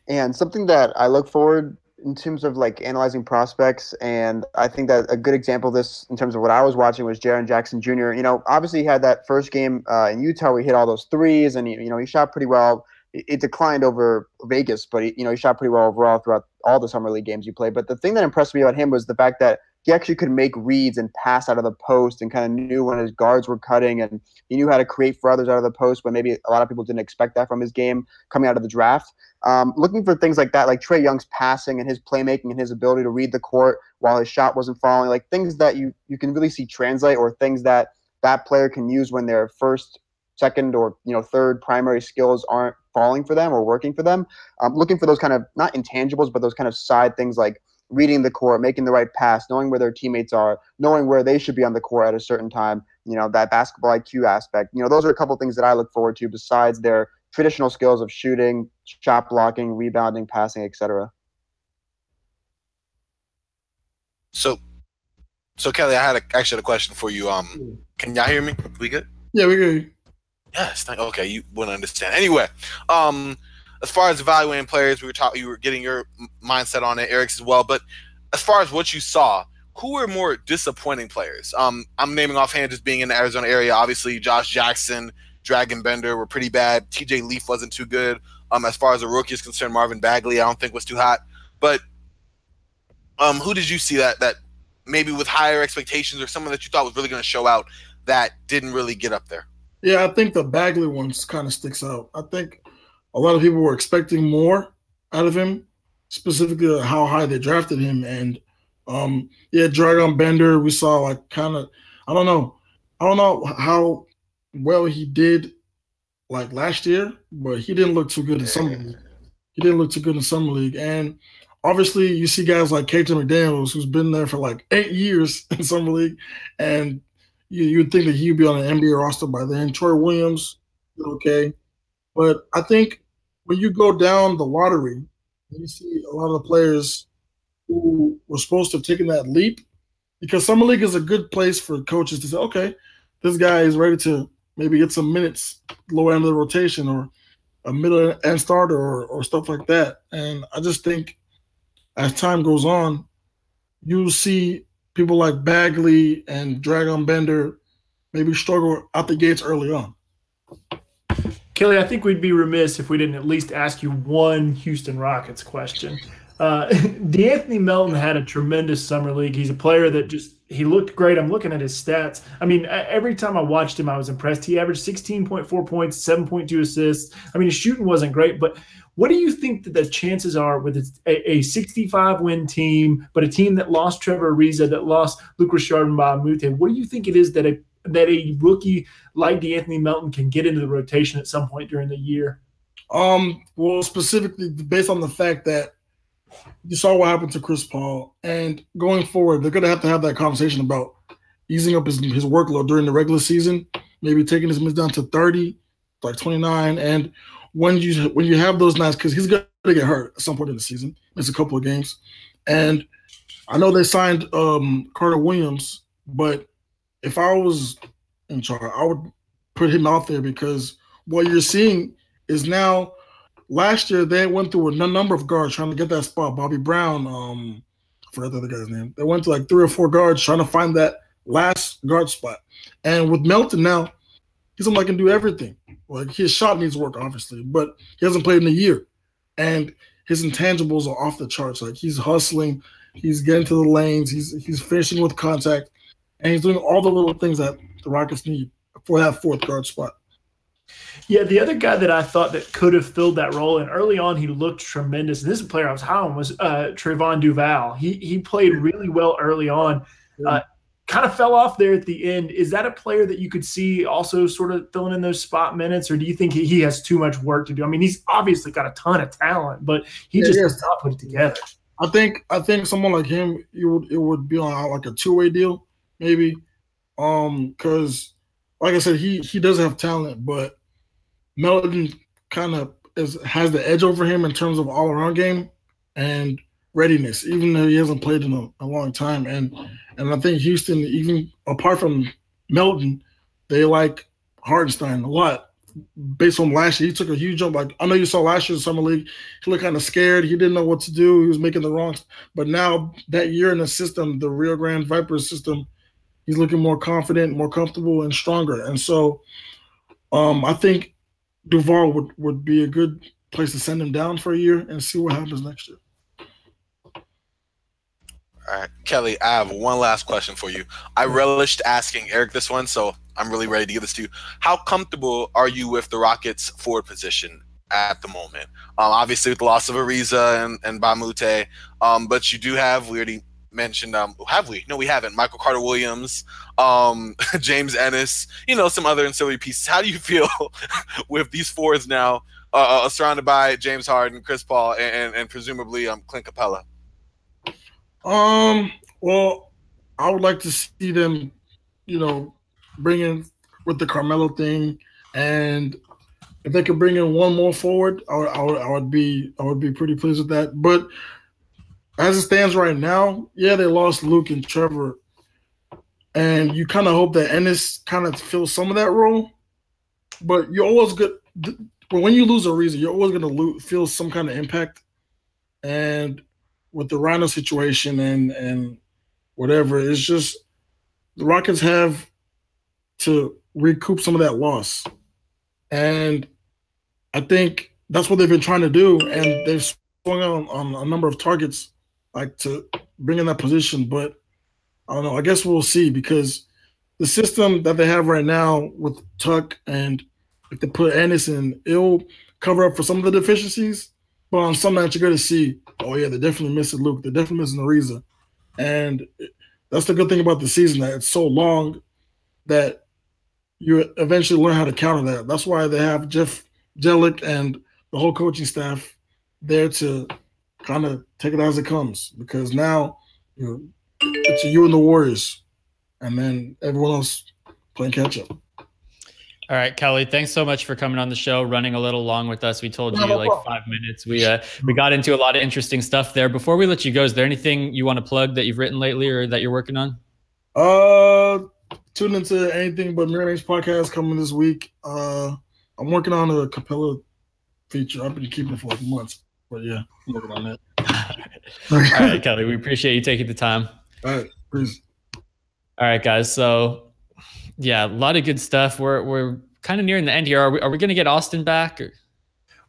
And something that I look forward in terms of like analyzing prospects, and I think that a good example of this in terms of what I was watching was Jaren Jackson Jr. Obviously he had that first game in Utah where he hit all those threes, and he shot pretty well. It declined over Vegas, but he shot pretty well overall throughout all the summer league games he played. But the thing that impressed me about him was the fact that he actually could make reads and pass out of the post and kind of knew when his guards were cutting, and he knew how to create for others out of the post when maybe a lot of people didn't expect that from his game coming out of the draft. Looking for things like that, like Trae Young's passing and his playmaking and his ability to read the court while his shot wasn't falling, like things that you can really see translate, or things that player can use when their first, second, or third primary skills aren't falling for them or working for them. Looking for those kind of, not intangibles, but those kind of side things like reading the court, making the right pass, knowing where their teammates are, knowing where they should be on the court at a certain time, that basketball IQ aspect. Those are a couple of things that I look forward to besides their traditional skills of shooting, shot blocking, rebounding, passing, etc. So Kelly, I had actually a question for you. Can y'all hear me? We good? Yeah, we good. Yes. Okay, you wouldn't understand. Anyway, as far as evaluating players, you were getting your mindset on it, Eric's as well. But as far as what you saw, who were more disappointing players? I'm naming offhand just being in the Arizona area. Obviously, Josh Jackson, Dragon Bender were pretty bad. TJ Leaf wasn't too good. As far as the rookie is concerned, Marvin Bagley I don't think was too hot. But who did you see that maybe with higher expectations, or someone that you thought was really going to show out that didn't really get up there? Yeah, I think the Bagley one kind of sticks out. I think a lot of people were expecting more out of him, specifically how high they drafted him. And Dragon Bender, we saw like kind of, I don't know how well he did like last year, but he didn't look too good in summer league. He didn't look too good in summer league. And obviously you see guys like KJ McDaniels, who's been there for like 8 years in summer league, and you'd think that he'd be on an NBA roster by then. Troy Williams, okay. But I think when you go down the lottery, you see a lot of the players who were supposed to have taken that leap, because summer league is a good place for coaches to say, okay, this guy is ready to maybe get some minutes lower end of the rotation or a middle end starter or stuff like that. And I just think as time goes on, you'll see people like Bagley and Dragon Bender maybe struggle out the gates early on. Kelly, I think we'd be remiss if we didn't at least ask you one Houston Rockets question. DeAnthony Melton had a tremendous summer league. He's a player that he looked great. I'm looking at his stats. I mean, every time I watched him, I was impressed. He averaged 16.4 points, 7.2 assists. I mean, his shooting wasn't great, but what do you think that the chances are with a 65-win team, but a team that lost Trevor Ariza, that lost Luc Richard and Baamute? What do you think it is that a rookie like DeAnthony Melton can get into the rotation at some point during the year? Well, specifically based on the fact that you saw what happened to Chris Paul, and going forward, they're going to have that conversation about easing up his workload during the regular season, maybe taking his minutes down to 30, like 29. And when you have those nights, because he's going to get hurt at some point in the season, miss a couple of games. And I know they signed Carter Williams, but if I was in charge, I would put him out there, because what you're seeing is now – last year, they went through a number of guards trying to get that spot. Bobby Brown, I forgot the other guy's name. They went to like 3 or 4 guards trying to find that last guard spot. And with Melton now, he's someone that can do everything. Like, his shot needs work, obviously, but he hasn't played in a year. And his intangibles are off the charts. Like, he's hustling, he's getting to the lanes, he's finishing with contact, and he's doing all the little things that the Rockets need for that 4th guard spot. Yeah, the other guy that I thought that could have filled that role, and early on he looked tremendous, and this is a player I was high on, was Trayvon Duval. He played really well early on, kind of fell off there at the end. Is that a player that you could see also sort of filling in those spot minutes, or do you think he has too much work to do? I mean, he's obviously got a ton of talent, but he just does not put it together. I think someone like him, it would be on like a 2-way deal, maybe, because like I said, he does have talent, but Melton kind of has the edge over him in terms of all-around game and readiness, even though he hasn't played in a long time. And I think Houston, even apart from Melton, they like Hartenstein a lot. Based on last year, he took a huge jump. Like, I know you saw last year's summer league, he looked kind of scared. He didn't know what to do. He was making the wrong. But now that year in the system, the Rio Grande Vipers system, he's looking more confident, more comfortable, and stronger. And so I think Duval would be a good place to send him down for a year and see what happens next year. All right, Kelly, I have one last question for you. I relished asking Eric this one, so I'm really ready to give this to you. How comfortable are you with the Rockets' forward position at the moment? Obviously, with the loss of Ariza and Baamute, but you do have, we already mentioned, have we? No, we haven't. Michael Carter-Williams, James Ennis, some other ancillary pieces. How do you feel with these forwards now, surrounded by James Harden, Chris Paul, and presumably Clint Capella? Well, I would like to see them, bring in with the Carmelo thing, and if they could bring in one more forward, I would be pretty pleased with that. But as it stands right now, yeah, they lost Luke and Trevor, and you kind of hope that Ennis kind of fills some of that role. But you're always good. But when you lose a reason, you're always going to feel some kind of impact. And with the Rhino situation and whatever, it's just the Rockets have to recoup some of that loss. And I think that's what they've been trying to do. And they've swung on a number of targets, like, to bring in that position. But I don't know. I guess we'll see, because the system that they have right now with Tuck, and if they put Ennis in, it'll cover up for some of the deficiencies. But on some nights, you're going to see, oh, yeah, they're definitely missing Luke. They're definitely missing Ariza. And that's the good thing about the season, that it's so long that you eventually learn how to counter that. That's why they have Jeff Jellick and the whole coaching staff there to kind of take it as it comes, because now it's you and the Warriors, and then everyone else playing catch up. All right, Kelly, thanks so much for coming on the show, running a little long with us. We told you like 5 minutes. We got into a lot of interesting stuff there. Before we let you go, is there anything you want to plug that you've written lately or that you're working on? Tune into Anything But Mirror Names podcast coming this week. I'm working on a Capella feature. I've been keeping it for like months, but yeah, I'm working on that. All right, Kelly, we appreciate you taking the time. All right, peace. All right, guys. So yeah, a lot of good stuff. We're kind of nearing the end here. Are we going to get Austin back? Or?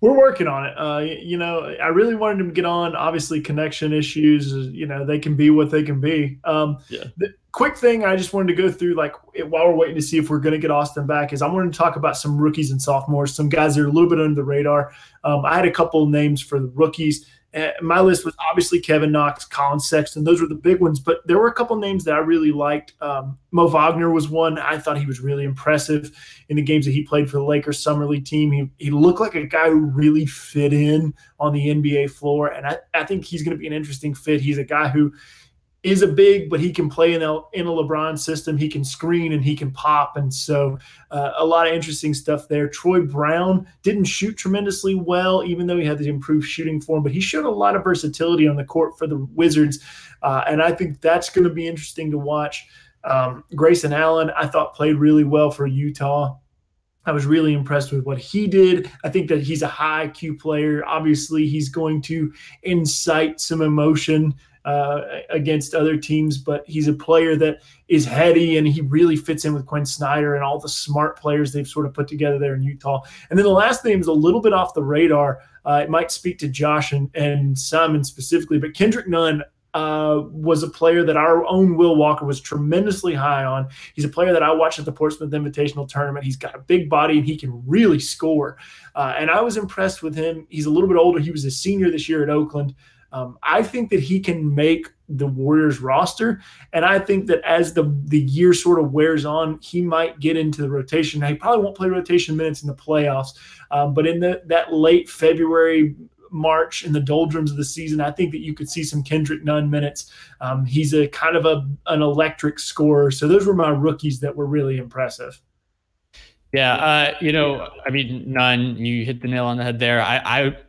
We're working on it. You know, I really wanted him to get on. Obviously, connection issues. You know, they can be what they can be. The quick thing I just wanted to go through, like while we're waiting to see if we're going to get Austin back, is I wanted to talk about some rookies and sophomores, some guys that are a little bit under the radar. I had a couple of names for the rookies. My list was obviously Kevin Knox, Colin Sexton. Those were the big ones, but there were a couple names that I really liked. Mo Wagner was one. I thought he was really impressive in the games that he played for the Lakers Summer League team. He looked like a guy who really fit in on the NBA floor, and I think he's going to be an interesting fit. He's a guy who is a big, but he can play in a LeBron system. He can screen and he can pop. And so a lot of interesting stuff there. Troy Brown didn't shoot tremendously well, even though he had the improved shooting form, but he showed a lot of versatility on the court for the Wizards. And I think that's going to be interesting to watch. Grayson Allen, I thought played really well for Utah. I was really impressed with what he did. I think that he's a high IQ player. Obviously, he's going to incite some emotion against other teams, but he's a player that is heady, and he really fits in with Quinn Snyder and all the smart players they've sort of put together there in Utah. And then the last name is a little bit off the radar. It might speak to Josh and Simon specifically, but Kendrick Nunn was a player that our own Will Walker was tremendously high on. He's a player that I watched at the Portsmouth Invitational Tournament. He's got a big body, and he can really score. And I was impressed with him. He's a little bit older. He was a senior this year at Oakland. I think that he can make the Warriors roster, and I think that as the year sort of wears on, he might get into the rotation. Now, he probably won't play rotation minutes in the playoffs, but in that late February, March, in the doldrums of the season, I think that you could see some Kendrick Nunn minutes. He's a kind of an electric scorer. So those were my rookies that were really impressive. Yeah, I mean, Nunn, you hit the nail on the head there.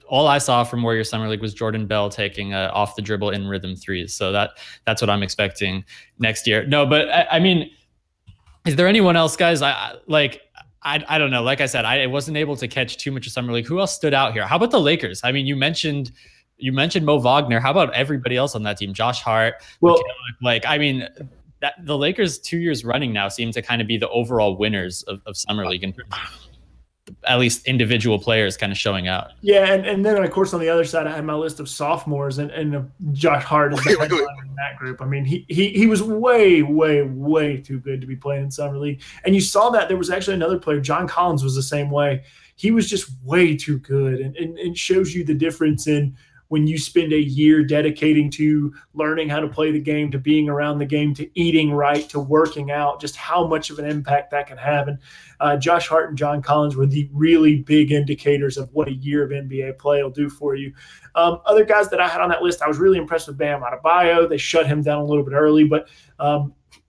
All I saw from Warrior Summer League was Jordan Bell taking off the dribble in rhythm threes. So that's what I'm expecting next year. No, but I mean, is there anyone else, guys? I don't know. Like I said, I wasn't able to catch too much of Summer League. Who else stood out here? How about the Lakers? I mean, you mentioned Mo Wagner. How about everybody else on that team? Josh Hart. Well, that the Lakers 2 years running now seem to kind of be the overall winners of Summer League in terms of at least individual players kind of showing out. Yeah, and then of course on the other side I had my list of sophomores, and Josh Hart is the headliner in that group. I mean, he was way too good to be playing in Summer League, and you saw that there was actually another player. John Collins was the same way. He was just way too good, and it shows you the difference in when you spend a year dedicating to learning how to play the game, to being around the game, to eating right, to working out, just how much of an impact that can have. And Josh Hart and John Collins were the really big indicators of what a year of NBA play will do for you. Other guys that I had on that list, I was really impressed with Bam Adebayo. They shut him down a little bit early, but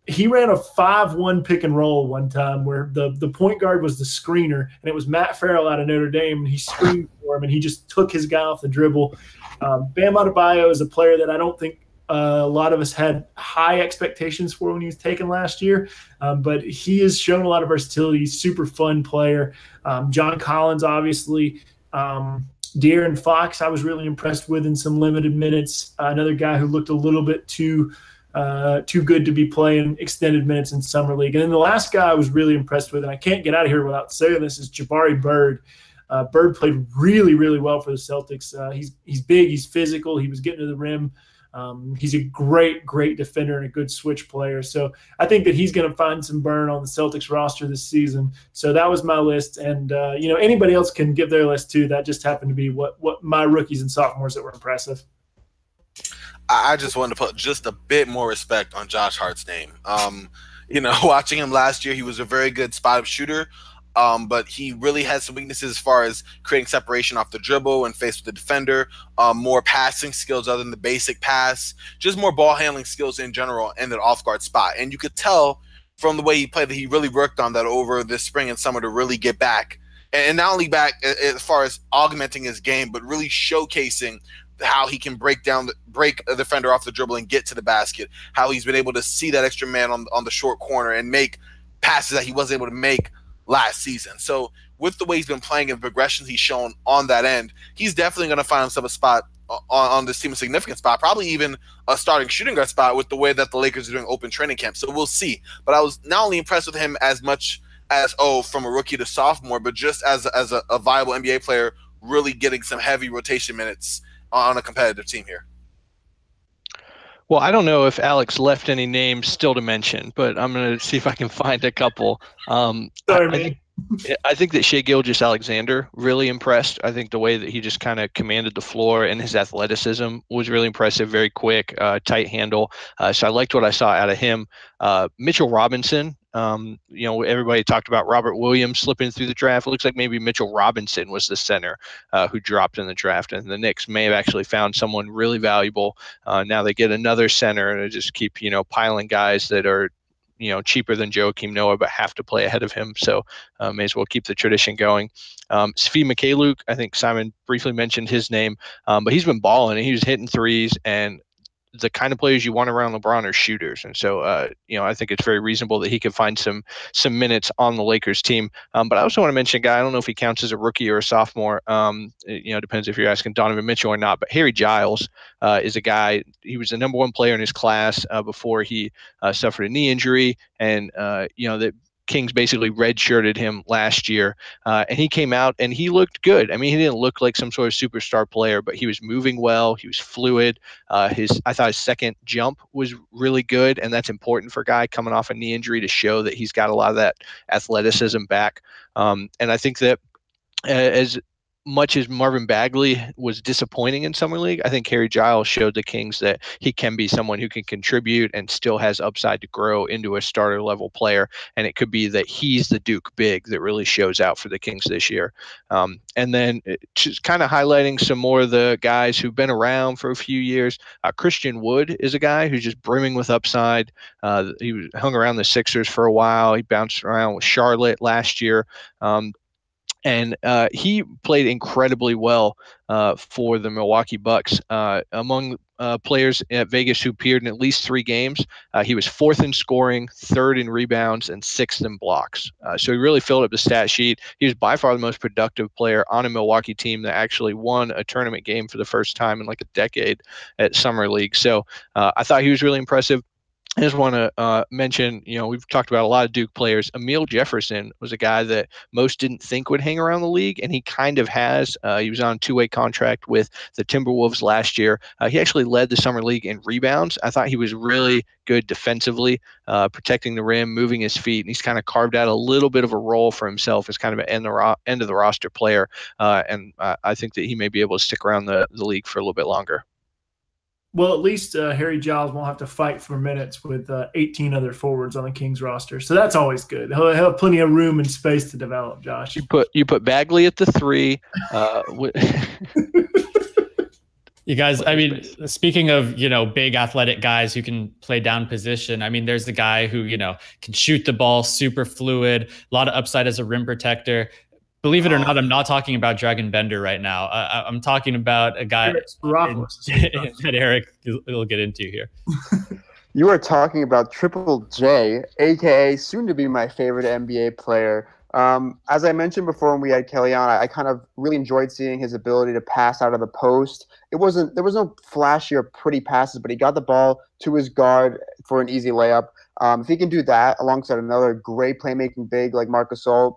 he ran a 5-1 pick and roll one time where the point guard was the screener, and it was Matt Farrell out of Notre Dame, and he screened for him, and he just took his guy off the dribble. Bam Adebayo is a player that I don't think a lot of us had high expectations for when he was taken last year, but he has shown a lot of versatility. He's a super fun player. John Collins, obviously. De'Aaron Fox, I was really impressed with in some limited minutes. Another guy who looked a little bit too good to be playing extended minutes in Summer League. And then the last guy I was really impressed with, and I can't get out of here without saying this, is Jabari Bird. Bird played really well for the Celtics. He's big, he's physical, he was getting to the rim. He's a great defender and a good switch player. So I think that he's going to find some burn on the Celtics roster this season. So that was my list. And, anybody else can give their list too. That just happened to be what my rookies and sophomores that were impressive. I just wanted to put just a bit more respect on Josh Hart's name. Watching him last year, he was a very good spot-up shooter. But he really has some weaknesses as far as creating separation off the dribble and face with the defender, more passing skills other than the basic pass, just more ball handling skills in general in that off-guard spot. And you could tell from the way he played that he really worked on that over this spring and summer to really get back. And not only back as far as augmenting his game, but really showcasing how he can break a defender off the dribble and get to the basket, how he's been able to see that extra man on the short corner and make passes that he wasn't able to make last season. So with the way he's been playing and the progressions he's shown on that end, he's definitely going to find himself a spot on this team, a significant spot, probably even a starting shooting guard spot with the way that the Lakers are doing open training camp. So we'll see. But I was not only impressed with him as much as, from a rookie to sophomore, but just as a viable NBA player, really getting some heavy rotation minutes on a competitive team here. Well, I don't know if Alex left any names still to mention, but I'm going to see if I can find a couple. I think that Shai Gilgeous-Alexander really impressed. I think the way that he just kind of commanded the floor and his athleticism was really impressive, very quick, tight handle. So I liked what I saw out of him. Mitchell Robinson, everybody talked about Robert Williams slipping through the draft. It looks like maybe Mitchell Robinson was the center who dropped in the draft, and the Knicks may have actually found someone really valuable. Now they get another center, and they just keep, piling guys that are cheaper than Joakim Noah, but have to play ahead of him. So may as well keep the tradition going. Svi Mykhailiuk, I think Simon briefly mentioned his name, but he's been balling and he was hitting threes, and the kind of players you want around LeBron are shooters. And so, I think it's very reasonable that he could find some minutes on the Lakers team. But I also want to mention a guy, I don't know if he counts as a rookie or a sophomore. Depends if you're asking Donovan Mitchell or not, but Harry Giles is a guy, he was the number one player in his class before he suffered a knee injury. And, the Kings basically redshirted him last year, and he came out and he looked good. I mean, he didn't look like some sort of superstar player, but he was moving well. He was fluid. I thought his second jump was really good, and that's important for a guy coming off a knee injury to show that he's got a lot of that athleticism back. And I think that as much as Marvin Bagley was disappointing in Summer League, I think Harry Giles showed the Kings that he can be someone who can contribute and still has upside to grow into a starter level player. And it could be that he's the Duke big that really shows out for the Kings this year. And then just kind of highlighting some more of the guys who've been around for a few years. Christian Wood is a guy who's just brimming with upside. He hung around the Sixers for a while. He bounced around with Charlotte last year. And he played incredibly well for the Milwaukee Bucks. Among players at Vegas who appeared in at least 3 games, he was 4th in scoring, 3rd in rebounds, and 6th in blocks. So he really filled up the stat sheet. He was by far the most productive player on a Milwaukee team that actually won a tournament game for the first time in like a decade at Summer League. So I thought he was really impressive. I just want to mention, we've talked about a lot of Duke players. Emile Jefferson was a guy that most didn't think would hang around the league, and he kind of has. He was on a 2-way contract with the Timberwolves last year. He actually led the Summer League in rebounds. I thought he was really good defensively, protecting the rim, moving his feet, and he's kind of carved out a little bit of a role for himself as kind of an end of the roster player. And I think that he may be able to stick around the league for a little bit longer. Well, at least Harry Giles won't have to fight for minutes with 18 other forwards on the Kings roster, so that's always good. He'll have plenty of room and space to develop. Josh, you put Bagley at the 3. You guys, I mean, speaking of big athletic guys who can play down position, I mean, there's the guy who can shoot the ball, super fluid, a lot of upside as a rim protector. Believe it or not, I'm not talking about Dragon Bender right now. I'm talking about a guy that Eric will get into here. You are talking about Triple J, a.k.a. soon to be my favorite NBA player. As I mentioned before when we had Kelly on, I kind of really enjoyed seeing his ability to pass out of the post. There was no flashy or pretty passes, but he got the ball to his guard for an easy layup. If he can do that alongside another great playmaking big like Marc Gasol,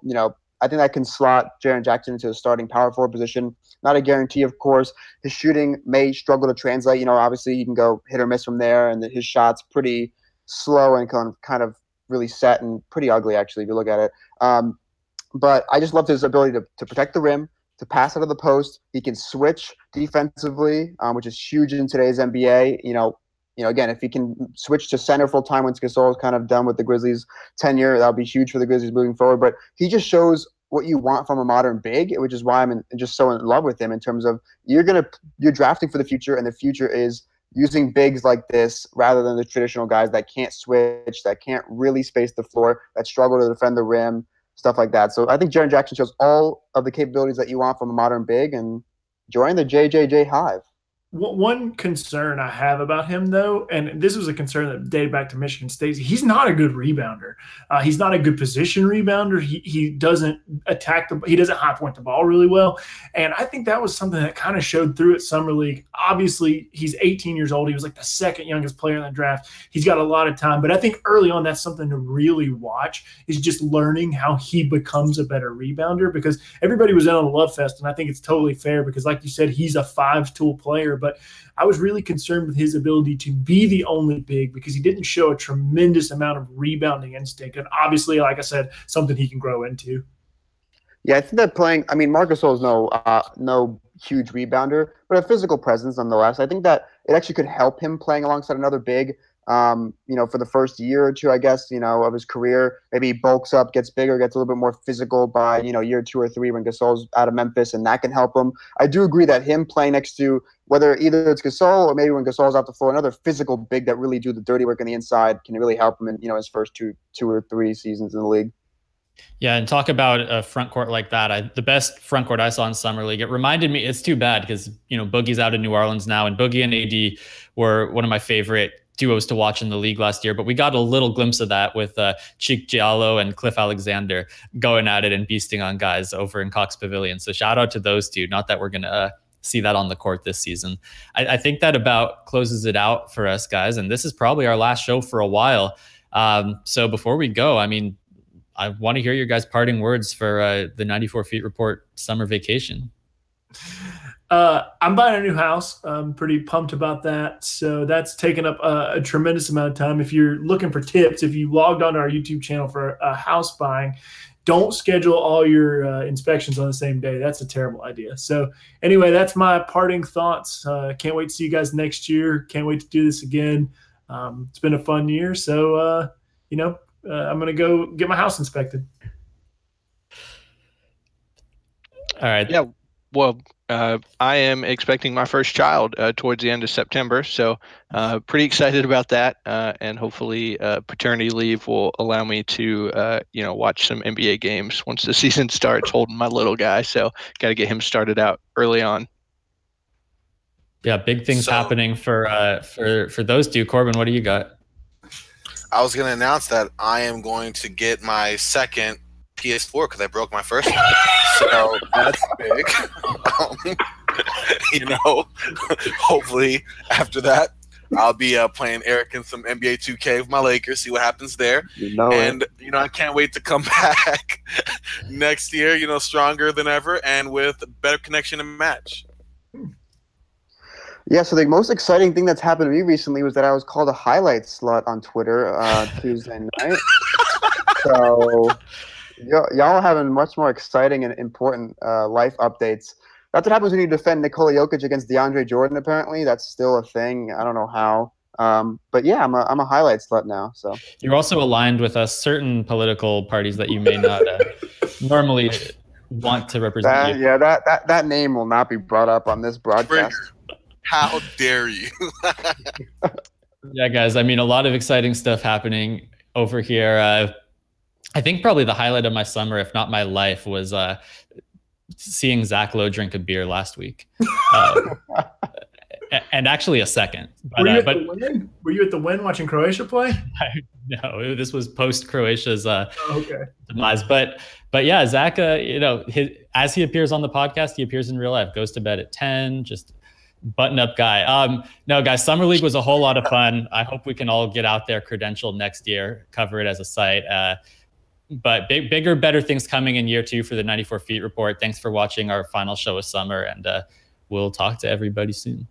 I think that can slot Jaren Jackson into a starting power forward position. Not a guarantee, of course. His shooting may struggle to translate. Obviously he can go hit or miss from there, and his shot's pretty slow and kind of really set and pretty ugly, actually, if you look at it. But I just loved his ability to protect the rim, to pass out of the post. He can switch defensively, which is huge in today's NBA. Again, if he can switch to center full time once Gasol is kind of done with the Grizzlies' tenure, that'll be huge for the Grizzlies moving forward. But he just shows what you want from a modern big, which is why I'm just so in love with him in terms of you're drafting for the future, and the future is using bigs like this rather than the traditional guys that can't switch, that can't really space the floor, that struggle to defend the rim, stuff like that. So I think Jaren Jackson shows all of the capabilities that you want from a modern big, and join the JJJ hive. One concern I have about him, though, and this was a concern that dated back to Michigan State, he's not a good rebounder. He's not a good position rebounder. He doesn't he doesn't high point the ball really well. And I think that was something that kind of showed through at Summer League. Obviously, he's 18 years old. He was like the second youngest player in the draft. He's got a lot of time. But I think early on, that's something to really watch, is just learning how he becomes a better rebounder, because everybody was in on the love fest. And I think it's totally fair because, like you said, he's a five-tool player. But I was really concerned with his ability to be the only big, because he didn't show a tremendous amount of rebounding instinct. And obviously, like I said, something he can grow into. Yeah, I think that Marc Gasol is no huge rebounder, but a physical presence nonetheless. I think that it actually could help him playing alongside another big, for the first year or two, I guess, of his career. Maybe he bulks up, gets bigger, gets a little bit more physical by, year 2 or 3 when Gasol's out of Memphis, and that can help him. I do agree that him playing next to, whether either it's Gasol or maybe when Gasol's out the floor, another physical big that really do the dirty work on the inside can really help him in, his first two or three seasons in the league. Yeah, and talk about a front court like that. The best front court I saw in Summer League, it reminded me, it's too bad because, Boogie's out in New Orleans now, and Boogie and AD were one of my favorite duos to watch in the league last year, but we got a little glimpse of that with Cheek Giallo and Cliff Alexander going at it and beasting on guys over in Cox Pavilion. So shout out to those two. Not that we're going to see that on the court this season. I think that about closes it out for us, guys, and this is probably our last show for a while. So before we go, I want to hear your guys' parting words for the 94 Feet Report summer vacation. I'm buying a new house. I'm pretty pumped about that. So that's taken up a tremendous amount of time. If you're looking for tips, if you logged onto our YouTube channel for house buying, don't schedule all your inspections on the same day. That's a terrible idea. So anyway, that's my parting thoughts. Can't wait to see you guys next year. Can't wait to do this again. It's been a fun year. So, I'm going to go get my house inspected. All right. Yeah. Well, I am expecting my first child towards the end of September. So pretty excited about that. And hopefully paternity leave will allow me to, watch some NBA games once the season starts, holding my little guy. So got to get him started out early on. Yeah. Big things happening for those two. Corbin, what do you got? I was going to announce that I am going to get my second PS4 because I broke my first one. So that's big. Hopefully after that, I'll be playing Eric in some NBA 2K with my Lakers, see what happens there. I can't wait to come back next year, stronger than ever and with better connection and match. Yeah, so the most exciting thing that's happened to me recently was that I was called a highlight slut on Twitter Tuesday night. So y'all having much more exciting and important life updates. That's what happens when you defend Nikola Jokic against DeAndre Jordan, apparently. That's still a thing. I don't know how. But yeah, I'm a highlight slut now. So you're also aligned with certain political parties that you may not normally want to represent. Yeah, that name will not be brought up on this broadcast. How dare you? Yeah, guys. A lot of exciting stuff happening over here. I think probably the highlight of my summer, if not my life, was seeing Zach Lowe drink a beer last week. And actually a second. Were you at the Win watching Croatia play? No, this was post Croatia's demise. But yeah, Zach, as he appears on the podcast, he appears in real life. Goes to bed at 10. Just button-up guy. No, guys, Summer League was a whole lot of fun. I hope we can all get out there, credentialed next year, cover it as a site. But bigger, better things coming in year 2 for the 94 Feet Report. Thanks for watching our final show of summer, and we'll talk to everybody soon.